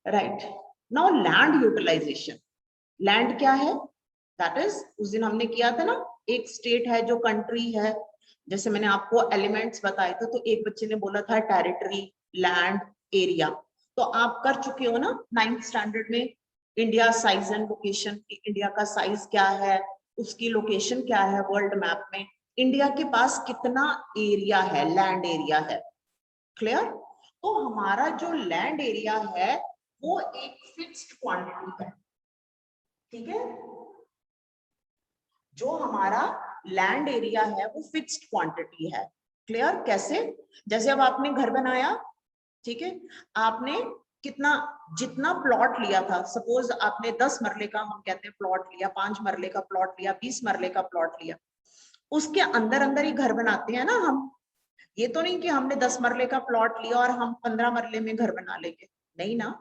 Right. Now land utilisation, land क्या है, that is, उस दिन हमने किया था ना, एक स्टेट है जो कंट्री है, जैसे मैंने आपको एलिमेंट्स बताए थे, तो एक बच्चे ने बोला था टेरिटरी, लैंड, एरिया। तो आप कर चुके हो ना 9th स्टैंडर्ड में, India size and location, India का साइज क्या है, उसकी लोकेशन क्या है वर्ल्ड मैप में, इंडिया के पास कितना एरिया है, लैंड एरिया है, क्लियर। तो हमारा जो लैंड एरिया है वो एक फिक्स्ड क्वांटिटी है, ठीक है, जो हमारा लैंड एरिया है वो फिक्स्ड क्वांटिटी है, क्लियर। कैसे, जैसे अब आपने घर बनाया, ठीक है, आपने कितना, जितना प्लॉट लिया था, सपोज आपने 10 मरले का, हम कहते हैं प्लॉट लिया, 5 मरले का प्लॉट लिया, 20 मरले का प्लॉट लिया, उसके अंदर अंदर ही घर बनाते हैं ना हम। ये तो नहीं कि हमने 10 मरले का प्लॉट लिया और हम 15 मरले में घर बना लेंगे, नहीं ना।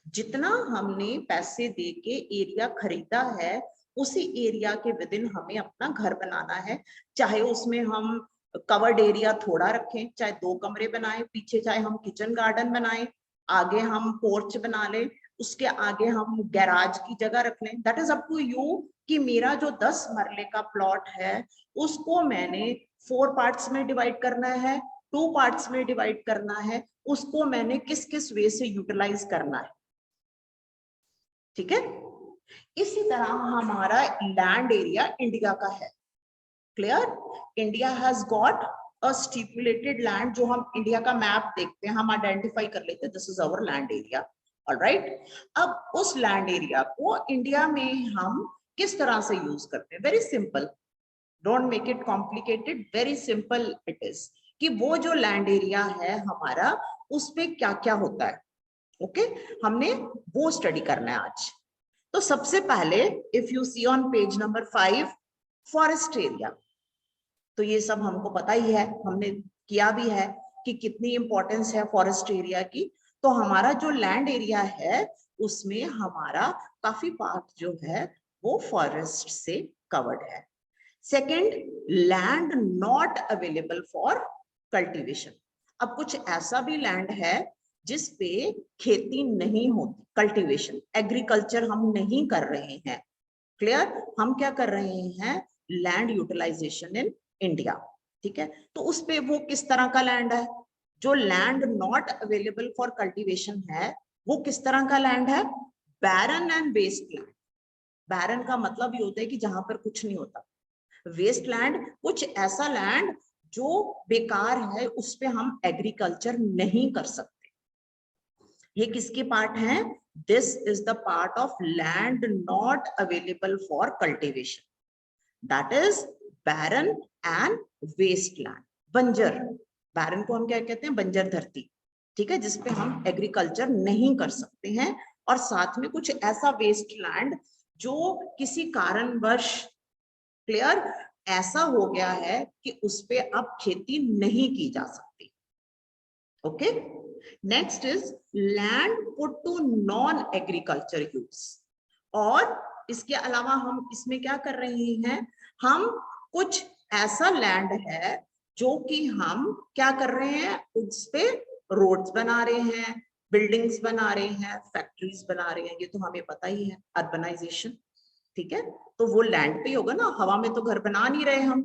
जितना हमने पैसे दे के एरिया खरीदा है, उसी एरिया के विद इन हमें अपना घर बनाना है। चाहे उसमें हम कवर्ड एरिया थोड़ा रखें, चाहे 2 कमरे बनाएं, पीछे चाहे हम किचन गार्डन बनाएं, आगे हम पोर्च बना लें, उसके आगे हम गैराज की जगह रख लें, that is up to you कि मेरा जो 10 मरले का प्लॉट है उसको मैंने 4 पार्ट्स में डिवाइड करना है, 2 पार्ट्स में डिवाइड करना है, उसको मैंने किस किस वे से यूटिलाइज करना है, ठीक है। इसी तरह हमारा लैंड एरिया इंडिया का है, clear. India has got a stipulated land, जो हम इंडिया का मैप देखते हैं, हम आइडेंटिफाई कर लेते हैं, this is our land area, alright. अब उस लैंड एरिया को इंडिया में हम किस तरह से यूज करते हैं, very simple, don't make it complicated, very simple it is, कि वो जो लैंड एरिया है हमारा, उसमें क्या क्या होता है, ओके, हमने वो स्टडी करना है आज। तो सबसे पहले if you see on page number 5, forest area, तो ये सब हमको पता ही है, हमने किया भी है कि कितनी इंपॉर्टेंस है फॉरेस्ट एरिया की। तो हमारा जो लैंड एरिया है उसमें हमारा काफी पार्ट जो है वो फॉरेस्ट से कवर्ड है। Second, land not available for cultivation, अब कुछ ऐसा भी लैंड है जिसपे खेती नहीं होती, कल्टीवेशन, एग्रीकल्चर हम नहीं कर रहे हैं, क्लियर। हम क्या कर रहे हैं, लैंड यूटिलाइजेशन इन इंडिया, ठीक है। तो उस पे वो किस तरह का लैंड है, जो land not available for cultivation है वो किस तरह का लैंड है, बैरन एंड वेस्ट लैंड। बैरन का मतलब ये होता है कि जहां पर कुछ नहीं होता, वेस्ट लैंड कुछ ऐसा लैंड जो बेकार है, उस पे हम एग्रीकल्चर नहीं कर सकते। ये किसके पार्ट है, this is the part of land not available for cultivation, that is barren and waste land, बंजर। बैरन को हम क्या कहते हैं, बंजर धरती, ठीक है, जिसपे हम एग्रीकल्चर नहीं कर सकते हैं। और साथ में कुछ ऐसा वेस्ट लैंड जो किसी कारणवश, क्लियर, ऐसा हो गया है कि उस पे अब खेती नहीं की जा सकती, okay. Next is land put to non agriculture use, और इसके अलावा हम इसमें क्या कर रहे हैं, हम कुछ ऐसा लैंड है जो कि हम क्या कर रहे हैं, उस पे रोड्स बना रहे हैं, बिल्डिंग्स बना रहे हैं, फैक्ट्रीज बना रहे हैं, ये तो हमें पता ही है, अर्बनाइजेशन, ठीक है। तो वो लैंड पे ही होगा ना, हवा में तो घर बना नहीं रहे हम,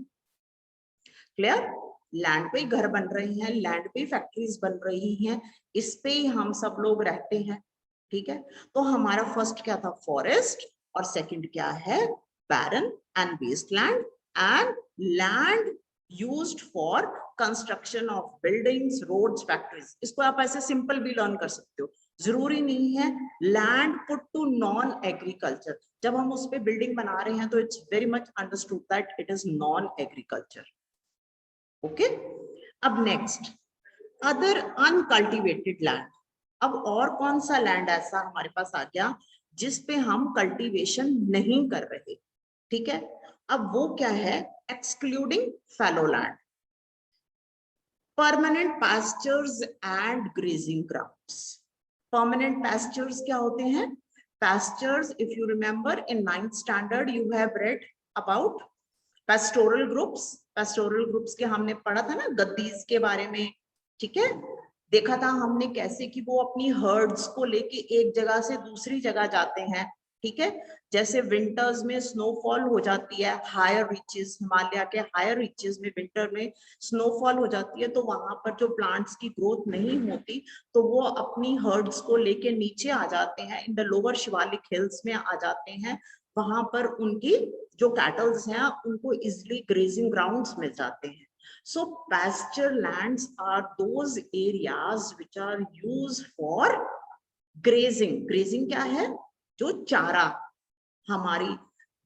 क्लियर। लैंड पे ही घर बन रहे हैं, लैंड पे ही फैक्ट्रीज बन रही हैं, इस पे ही हम सब लोग रहते हैं, ठीक है। तो हमारा फर्स्ट क्या था, फॉरेस्ट, और सेकंड क्या है, barren and wasteland, and land used for construction of buildings, roads, factories. इसको आप ऐसे सिंपल भी लर्न कर सकते हो, जरूरी नहीं है land put to non agriculture. जब हम उस पे बिल्डिंग बना रहे हैं तो it's very much understood that it is non agriculture, okay. अब नेक्स्ट, अदर अनकल्टिवेटेड लैंड। अब और कौन सा लैंड ऐसा हमारे पास आ गया जिसपे हम कल्टीवेशन नहीं कर रहे, ठीक है। अब वो क्या है, excluding fallow land, permanent pastures and grazing grounds. Permanent pastures क्या होते हैं, pastures, if you remember in 9th standard you have read about pastoral groups, pastoral groups के हमने पढ़ा था ना, गद्दीज के बारे में, ठीक है। देखा था हमने कैसे कि वो अपनी हर्ड्स को लेके एक जगह से दूसरी जगह जाते हैं, ठीक है। जैसे विंटर्स में स्नोफॉल हो जाती है, हायर रीचेस, हिमालय के हायर रीचेस में विंटर में स्नोफॉल हो जाती है, तो वहां पर जो प्लांट्स की ग्रोथ नहीं होती तो वो अपनी हर्ड्स को लेके नीचे आ जाते हैं, in the lower Shivalik hills में आ जाते हैं। वहां पर उनकी जो कैटल्स हैं उनको इजिली ग्रेजिंग ग्राउंड्स मिल जाते हैं। So pasture lands are those areas which are used for grazing. Grazing क्या है? जो चारा, हमारी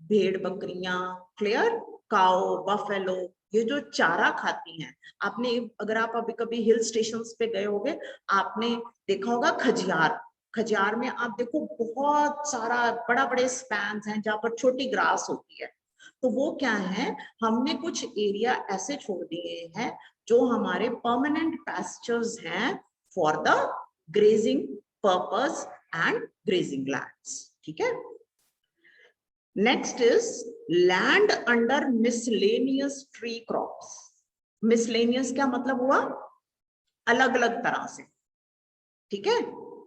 भेड़ बकरियां, क्लियर, काओ, बफेलो, ये जो चारा खाती हैं। आपने, अगर आप अभी कभी हिल स्टेशंस पे गए होंगे, आपने देखा होगा खजियार। खजियार में आप देखो बहुत सारा बड़ा बड़े स्पैन्स हैं जहां पर छोटी ग्रास होती है। तो वो क्या है, हमने कुछ एरिया ऐसे छोड़ दिए हैं जो हमारे परमानेंट पैस्चर्स हैं for the grazing purpose and grazing lands, ठीक है। Next is land under miscellaneous tree crops. Miscellaneous क्या मतलब हुआ? अलग अलग तरह से, ठीक है,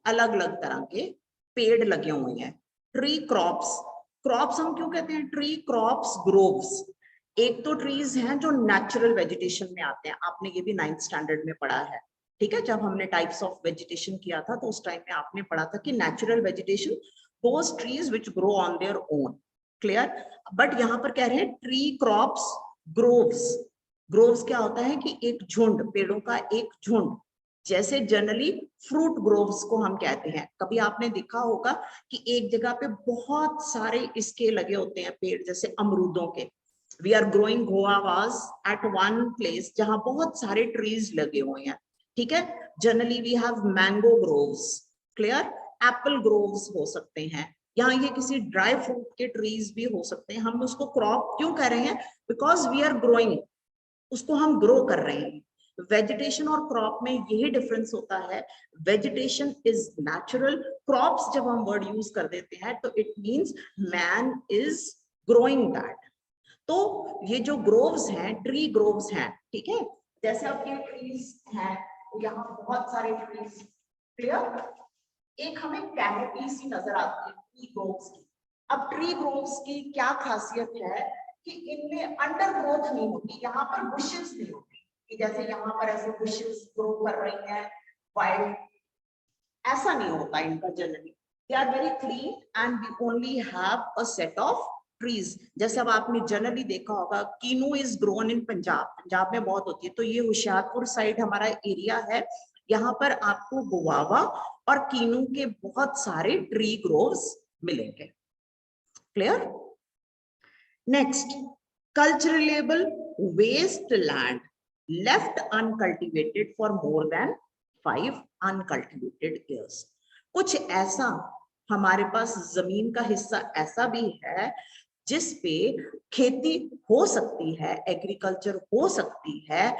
अलग अलग तरह के पेड़ लगे हुए हैं। ट्री क्रॉप्स, क्रॉप्स हम क्यों कहते हैं? Tree crops, groves. एक तो ट्रीज हैं जो नेचुरल वेजिटेशन में आते हैं, आपने ये भी 9th स्टैंडर्ड में पढ़ा है, ठीक है। जब हमने टाइप्स ऑफ वेजिटेशन किया था तो उस टाइम में आपने पढ़ा था कि natural vegetation, those trees which grow on their own, clear. But यहाँ पर कह रहे हैं ट्री क्रॉप्स, ग्रोव्स। ग्रोव्स क्या होता है कि एक झुंड, पेड़ों का एक झुंड, जैसे जनरली फ्रूट ग्रोव्स को हम कहते हैं। कभी आपने देखा होगा कि एक जगह पे बहुत सारे इसके लगे होते हैं पेड़, जैसे अमरूदों के। We are growing guavas at one place जहां बहुत सारे ट्रीज लगे हुए हैं, ठीक है। Generally we have mango groves, clear. Apple groves हो सकते हैं, यहाँ ये किसी ड्राई फ्रूट के ट्रीज भी हो सकते हैं। हम उसको क्रॉप क्यों कह रहे हैं? बिकॉज वी आर ग्रोइंग, उसको हम ग्रो कर रहे हैं। वेजिटेशन और क्रॉप में यही डिफरेंस होता है। वेजिटेशन इज नेचुरल, क्रॉप्स जब हम वर्ड यूज कर देते हैं तो it means man is growing that. तो ये जो ग्रोव्स हैं, ट्री ग्रोव्स हैं, ठीक है। जैसे अब ये ट्रीज हैं, यहाँ बहुत सारे ट्रीज, क्लियर। एक हमें कैनोपी सी नजर आती है ट्री ग्रोव्स की। अब ट्री ग्रोव्स की क्या खासियत है कि इनमें अंडर ग्रोथ नहीं होती, यहाँ पर बुशेस नहीं होती कि जैसे यहाँ पर ऐसे बुशेस ग्रो कर रही हैं वाइल्ड, ऐसा नहीं होता इनका generally. They are very clean and we only have a set of trees. जैसे अब आपने जनरली देखा होगा कीनू is grown in Punjab, Punjab में बहुत होती है। तो ये होशियारपुर साइड हमारा एरिया है, यहाँ पर आपको गुआवा और कीनू के बहुत सारे ट्री ग्रोव्स मिलेंगे, clear. Next, cultivable wasteland left uncultivated for more than 5 uncultivated years. कुछ ऐसा हमारे पास जमीन का हिस्सा ऐसा भी है जिस पे खेती हो सकती है, एग्रीकल्चर हो सकती है,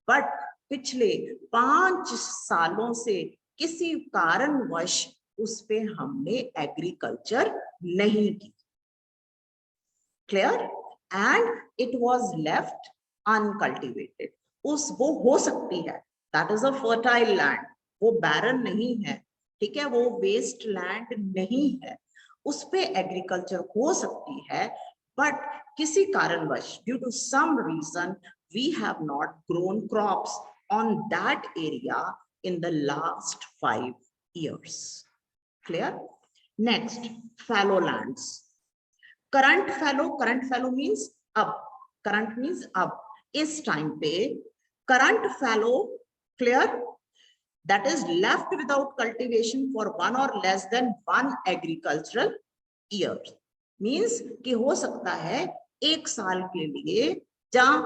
बट पिछले 5 सालों से किसी कारणवश उस पे हमने एग्रीकल्चर नहीं की, clear. And it was left uncultivated. उस वो हो सकती है, that is a fertile land, वो बैरन नहीं है, ठीक है, वो वेस्ट लैंड नहीं है, उस पे एग्रीकल्चर हो सकती है, बट किसी कारणवश due to some reason we have not grown crops on that area in the last 5 years, clear. Next, fallow lands. Current fallow means अब, करंट मीन्स अब, इस टाइम पे current fallow, clear, that is left without cultivation for 1 or less than 1 agricultural year. Means कि हो सकता है 1 साल के लिए जहां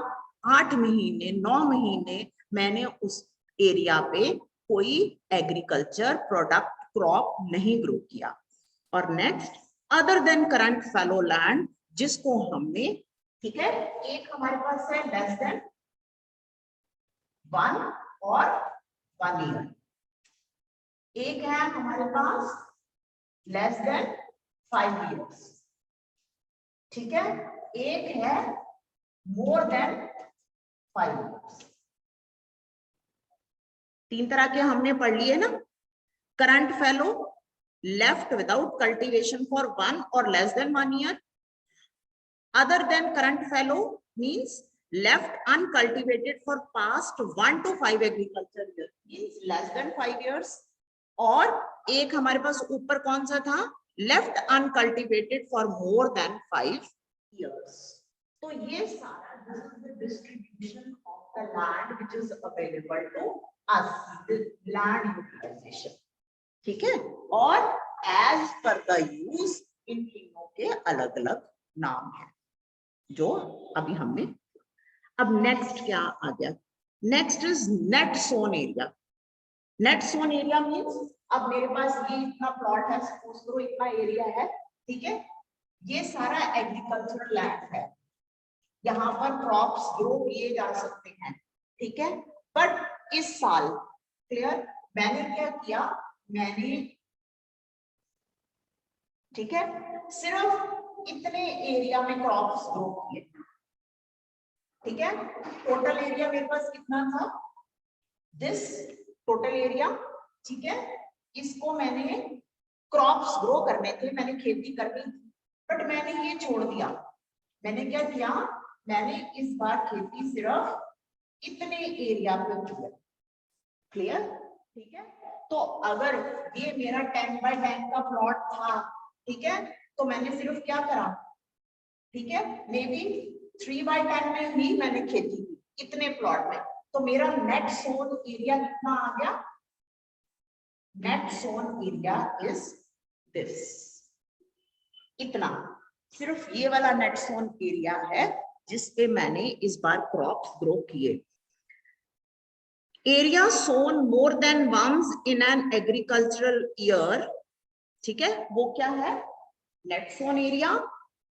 8 महीने 9 महीने मैंने उस एरिया पे कोई एग्रीकल्चर प्रोडक्ट क्रॉप नहीं ग्रो किया। और next, other than current fallow land, जिसको हमने, ठीक है, एक हमारे पास है लेस देन 1 और 1 ईयर, एक है हमारे पास लेस देन 5 इयर्स, ठीक है, एक है मोर देन 5 इयर्स। 3 तरह के हमने पढ़ लिए ना, current fallow, left without cultivation for 1 or less than 1 year, other than current fallow means left uncultivated for past 1 to 5 agriculture year, means less than 5 years, और एक हमारे पास ऊपर कौन सा था, left uncultivated for more than 5 years. तो ये सारा this is the distribution of the land which is available to us, the land utilization. ठीक है, और as per the use इन तीनों के अलग अलग नाम है जो अभी हमने। अब नेक्स्ट क्या आ गया, next is net sown area. Net sown area means अब मेरे पास ये इतना प्लॉट है, सपोज करो इतना एरिया है, ठीक है, ये सारा एग्रीकल्चरल लैंड है, यहाँ पर क्रॉप्स ग्रो किए जा सकते हैं, ठीक है, बट इस साल क्लियर मैंने क्या किया, मैंने ठीक है सिर्फ इतने एरिया में क्रॉप्स ग्रो किए, ठीक है, टोटल एरिया मेरे पास कितना था, दिस टोटल एरिया, ठीक है, इसको मैंने क्रॉप्स ग्रो करने थे, मैंने खेती करनी थी, बट मैंने ये छोड़ दिया, मैंने क्या किया, मैंने इस बार खेती सिर्फ इतने एरिया पे की, क्लियर, ठीक है, तो अगर ये मेरा 10 by 10 का प्लॉट था, ठीक है, तो मैंने सिर्फ क्या करा, ठीक है, मे बी 3 by 10 में ही मैंने खेती की इतने प्लॉट में, तो मेरा नेट सोन एरिया कितना आ गया, net sown area is this, इतना, सिर्फ ये वाला नेट सोन एरिया है जिसपे मैंने इस बार क्रॉप्स ग्रो किए। Area sown more than once in an agricultural year, ठीक है, वो क्या है, net sown area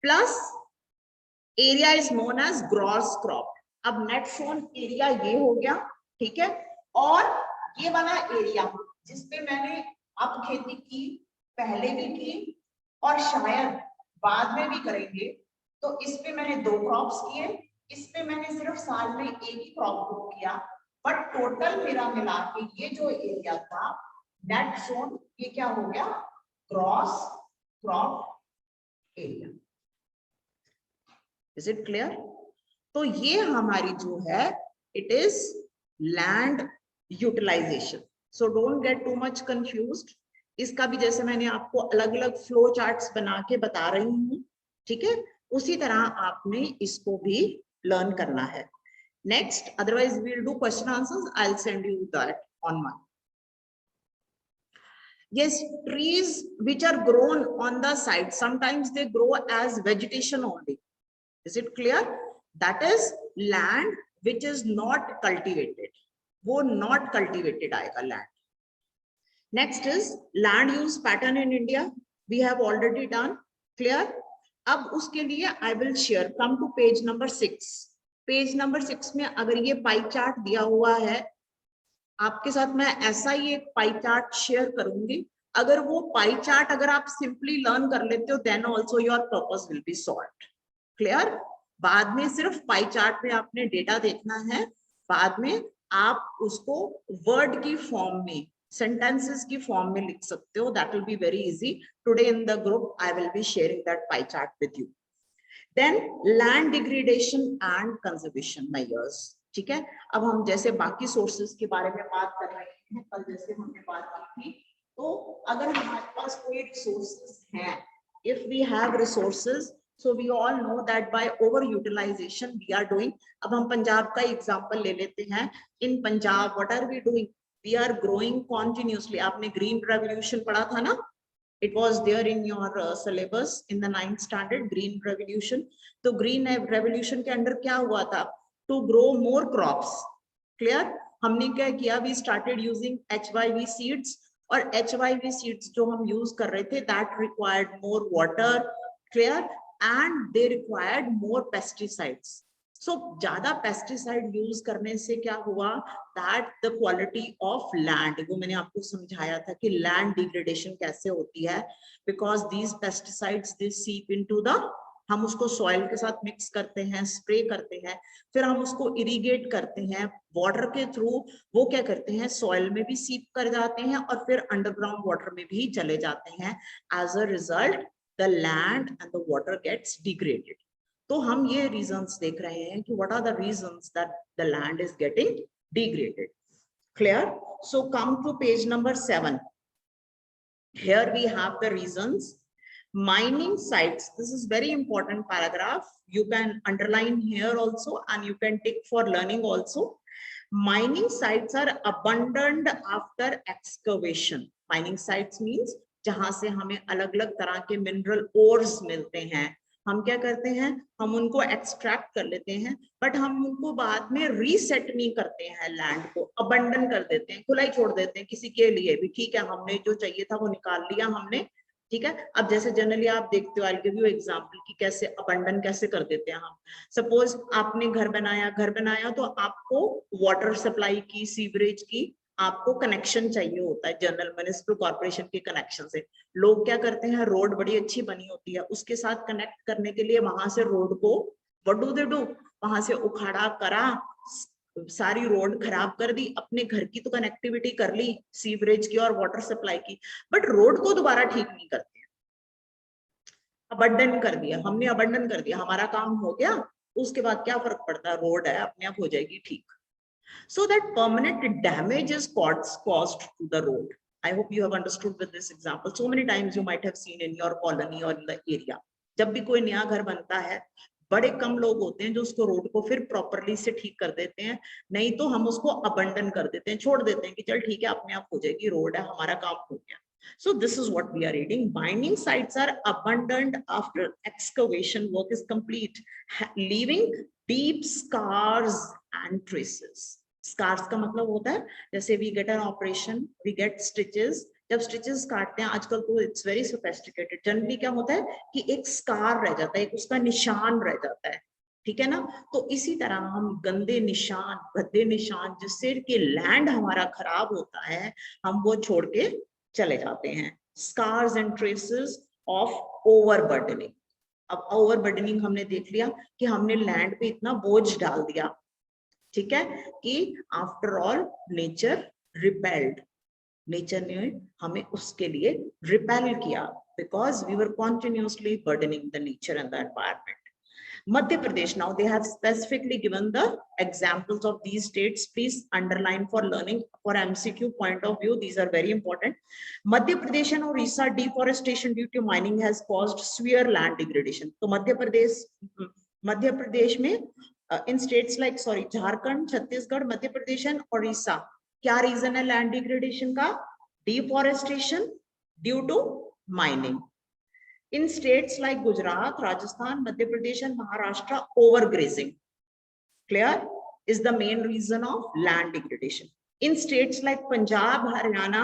plus area is known as gross crop. अब नेट सोन एरिया ये हो गया, ठीक है, और ये वाला एरिया जिसपे मैंने अब खेती की, पहले भी की और शायद बाद में भी करेंगे, तो इस पे मैंने 2 क्रॉप्स किए, इस पे मैंने सिर्फ साल में एक ही क्रॉप ग्रो किया, बट टोटल मेरा मिला के ये जो एरिया था नेट सोन, ये क्या हो गया, cross crop area. Is it clear? तो ये हमारी जो है it is land utilisation, so don't get too much confused. इसका भी जैसे मैंने आपको अलग अलग फ्लो चार्ट्स बना के बता रही हूँ, ठीक है, उसी तरह आपने इसको भी लर्न करना है। Next, otherwise we will do question answers, I will send you that on my. Yes, trees which are grown on the side, sometimes they grow as vegetation only. Is it clear? That is land which is not cultivated. वो not cultivated आएगा land. Next is land use pattern in India. We have already done. Clear? अब उसके लिए I will share. Come to page number 6. Page number 6 में अगर ये pie chart दिया हुआ है, आपके साथ मैं ऐसा ही एक पाई चार्ट शेयर करूंगी। अगर वो पाई चार्ट अगर आप सिंपली लर्न कर लेते हो, then also your purpose will be solved. Clear? बाद में सिर्फ पाई चार्ट में आपने डेटा देखना है, बाद में आप उसको वर्ड की फॉर्म में, सेंटेंसेस की फॉर्म में लिख सकते हो। That will be very easy. Today in the group I will be sharing that pie chart with you. Then land degradation and conservation measures, ठीक है। अब हम जैसे बाकी सोर्सेस के बारे में बात कर रहे हैं, कल जैसे हमने बात की थी, तो अगर हमारे पास कोई रिसोर्सेस हैं, if we have resources, so we all know that by over utilisation we are doing. अब हम पंजाब का एग्जांपल ले लेते हैं। In Punjab what are we doing? We are growing continuously. आपने ग्रीन रेवोल्यूशन पढ़ा था ना, it was there in your syllabus in the 9th standard, green revolution। तो green revolution के अंदर क्या हुआ था? To grow more crops। Clear? हमने क्या किया? We started using HYV seeds, और HYV seeds जो हम use कर रहे थे, that required more water, clear, and they required more pesticides। So ज्यादा पेस्टिसाइड यूज करने से क्या हुआ? That the quality of land, वो मैंने आपको समझाया था कि लैंड डिग्रेडेशन कैसे होती है, बिकॉज दीज पेस्टिसाइड्स दे सीप इनटू द हम उसको सॉइल के साथ मिक्स करते हैं, स्प्रे करते हैं, फिर हम उसको इरिगेट करते हैं वाटर के थ्रू, वो क्या करते हैं सॉइल में भी सीप कर जाते हैं और फिर अंडरग्राउंड वाटर में भी चले जाते हैं। As a result the land and the water gets degraded. तो हम ये रीजंस देख रहे हैं कि what are the reasons that the land is getting degraded. Clear? So come to page number 7. Here we have the reasons. Mining sites, this is very important paragraph, you can underline here also and you can take for learning also. Mining sites are abandoned after excavation. Mining sites means जहां से हमें अलग अलग तरह के mineral ores मिलते हैं, हम क्या करते हैं, हम उनको एक्सट्रैक्ट कर लेते हैं, बट हम उनको बाद में रीसेट नहीं करते हैं, लैंड को अबंडन कर देते हैं, खुला ही छोड़ देते हैं किसी के लिए भी। ठीक है, हमने जो चाहिए था वो निकाल लिया हमने, ठीक है। अब जैसे जनरली आप देखते हो, आई गिव यू एग्जांपल कि कैसे अबंडन कैसे कर देते हैं हम। सपोज आपने घर बनाया तो आपको वाटर सप्लाई की, सीवरेज की आपको कनेक्शन चाहिए होता है, जनरल म्युनिसिपल कॉर्पोरेशन के कनेक्शन से। लोग क्या करते हैं, रोड बड़ी अच्छी बनी होती है, उसके साथ कनेक्ट करने के लिए वहां से रोड को व्हाट डू दे डू, वहां से उखाड़ा करा, सारी रोड खराब कर दी, अपने घर की तो कनेक्टिविटी कर ली सीवरेज की और वाटर सप्लाई की, बट रोड को दोबारा ठीक नहीं करते हैं। अबंडन कर दिया हमने, अबंडन कर दिया, हमारा काम हो गया, उसके बाद क्या फर्क पड़ता है, रोड है अपने आप हो जाएगी ठीक। So that permanent damage is caused to the road. I hope you have understood with this example. So many times you might have seen in your colony or in the area. जब भी कोई नया घर बनता है, बड़े कम लोग होते हैं जो उसको रोड को फिर प्रॉपरली से ठीक कर देते हैं, नहीं तो हम उसको अबंडन कर देते हैं, छोड़ देते हैं कि चल ठीक है अपने आप हो जाएगी, रोड है, हमारा काम हो गया। So this is what we are reading. Mining sites are abandoned after excavation work is complete, leaving deep scars and traces. Scars का मतलब होता है जैसे we get an operation, we get stitches, जब स्टिचेस काटते हैं आजकल तो इट्स वेरी सोफिस्टिकेटेड, जनरली क्या होता है कि एक स्कार रह जाता है, एक उसका निशान रह जाता है, ठीक है ना। तो इसी तरह हम गंदे निशान, भद्दे निशान, जिससे कि लैंड हमारा खराब होता है, हम वो छोड़ के चले जाते हैं। Scars and traces of overburdening. अब ओवरबर्डनिंग हमने देख लिया कि हमने लैंड पे इतना बोझ डाल दिया, ठीक है, कि after all nature repelled, nature ने हमें उसके लिए रिपेल किया, because we were continuously burdening the nature and the environment. Madhya Pradesh, now they have specifically given the examples of these states. Please underline for learning, for MCQ point of view, these are very important. Madhya Pradesh and Orissa, deforestation due to mining has caused severe land degradation. तो मध्य प्रदेश में in states like Jharkhand, Chhattisgarh, Madhya Pradesh and Orissa, क्या reason है land degradation का? Deforestation due to mining. In states like Gujarat, Rajasthan, Madhya Pradesh and Maharashtra, overgrazing, clear, is the main reason of land degradation. In states like Punjab, Haryana,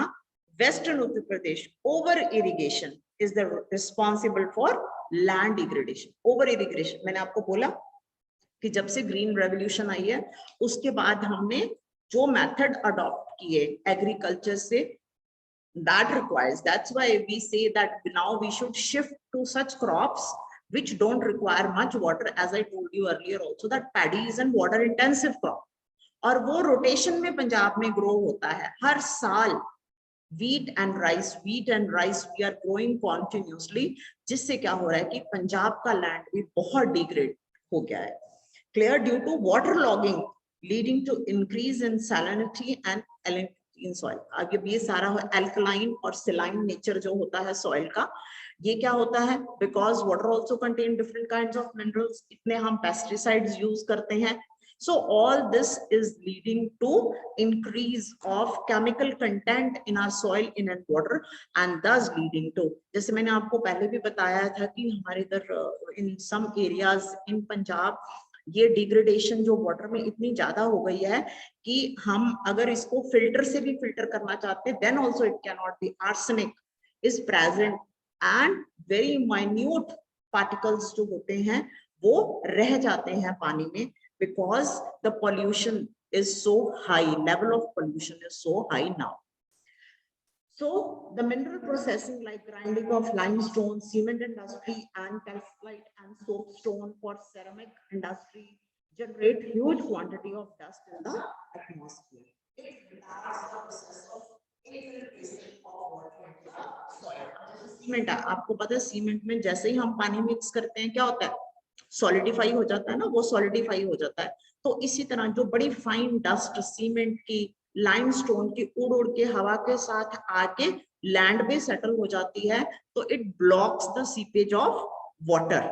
Western Uttar Pradesh, over irrigation is the responsible for land degradation. Over irrigation, मैंने आपको बोला कि जब से green revolution आई है उसके बाद हमने जो मेथड अडॉप्ट किए एग्रीकल्चर से, that requires, that's why we say that now we should shift to such crops which don't require much water, as I told you earlier also that paddy is an water intensive crop, और वो rotation में पंजाब में grow होता है हर साल। wheat and rice we are growing continuously, जिससे क्या हो रहा है कि पंजाब का लैंड भी बहुत डिग्रेड हो गया है, clear, due to water logging leading to increase in salinity and alkalinity in soil. अब ये सारा अल्कलाइन और सेलाइन नेचर जो होता है सॉइल का, ये क्या होता है, because water also contain different kinds of minerals, इतने हम पेस्टिसाइड्स यूज करते हैं, so all this is leading to increase of chemical content in our soil, in and water, and thus leading to, जैसे मैंने आपको पहले भी बताया था कि हमारे इधर in some areas in Punjab ये डिग्रेडेशन जो वाटर में इतनी ज्यादा हो गई है कि हम अगर इसको फिल्टर से भी फिल्टर करना चाहते हैं, then also it can not be, arsenic is present and very minute particles जो होते हैं वो रह जाते हैं पानी में, because the pollution is so high, level of pollution is so high now. So the mineral processing like grinding of limestone, cement industry and calcite and soapstone for ceramic industry generate huge quantity of dust in the atmosphere. It retards the process of infiltration of water into the soil. Cement है, आपको पता है cement में जैसे ही हम पानी mix करते हैं क्या होता है, सॉलिडिफाई हो जाता है ना, वो सॉलिडिफाई हो जाता है। तो इसी तरह जो बड़ी फाइन डस्ट सीमेंट की, लाइमस्टोन की उड़ उड़ के हवा के साथ आके लैंड पे सेटल हो जाती है, तो it blocks the seepage of water.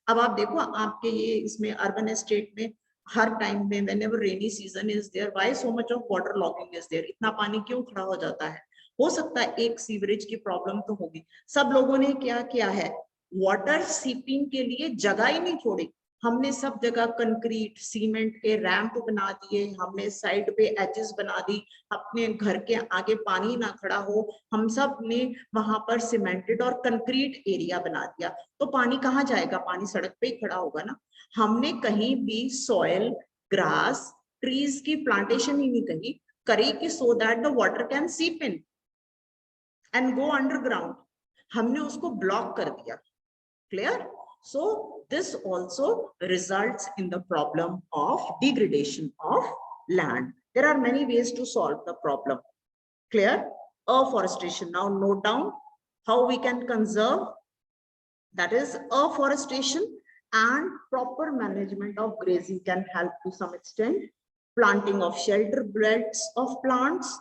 अब आप देखो आपके ये इसमें अर्बन एस्टेट में हर टाइम में whenever rainy season is there, why so much of water logging is there, इतना पानी क्यों खड़ा हो जाता है? हो सकता है एक सीवरेज की प्रॉब्लम तो होगी। सब लोगों ने क्या किया है, वाटर सीपिंग के लिए जगह ही नहीं छोड़ी, हमने सब जगह कंक्रीट सीमेंट के रैंप बना दिए, हमने साइड पे एजेस बना दी, अपने घर के आगे पानी ना खड़ा हो, हम सब ने वहां पर सीमेंटेड और कंक्रीट एरिया बना दिया। तो पानी कहाँ जाएगा, पानी सड़क पे ही खड़ा होगा ना। हमने कहीं भी सॉयल, ग्रास, ट्रीज की प्लांटेशन ही नहीं करी कि so that the water can सीप इन एंड गो अंडरग्राउंड, हमने उसको ब्लॉक कर दिया। Clear? So this also results in the problem of degradation of land. There are many ways to solve the problem. Clear? Afforestation. Now note down how we can conserve. That is afforestation and proper management of grazing can help to some extent. Planting of shelter belts of plants,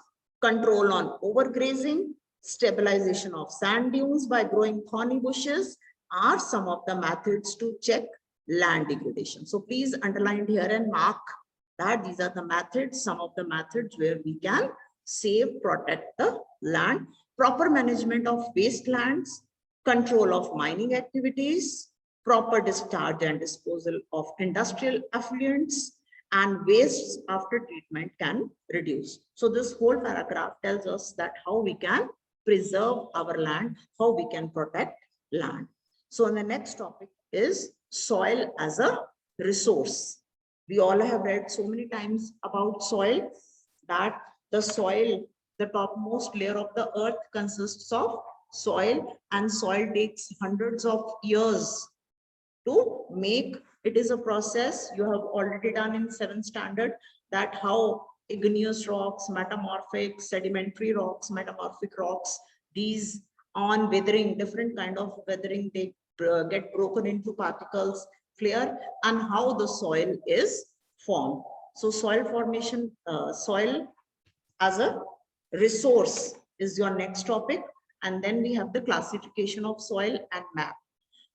control on overgrazing, stabilization of sand dunes by growing thorny bushes are some of the methods to check land degradation. So please underline here and mark that these are the methods, some of the methods where we can save, protect the land. Proper management of wastelands, control of mining activities, proper discharge and disposal of industrial effluents, and wastes after treatment can reduce. So this whole paragraph tells us that how we can preserve our land, how we can protect land. So the next topic is soil as a resource. We all have read so many times about soil, that the soil, the topmost layer of the earth consists of soil, and soil takes hundreds of years to make. It is a process you have already done in 7th standard, that how igneous rocks, metamorphic, sedimentary rocks, metamorphic rocks, these on weathering, different kind of weathering, they get broken into particles, clear, and how the soil is formed. So soil formation, soil as a resource is your next topic, and then we have the classification of soil and map.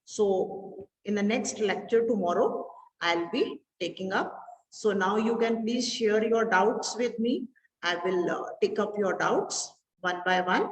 So in the next lecture tomorrow, I'll be taking up. So now you can please share your doubts with me. I will take up your doubts one by one.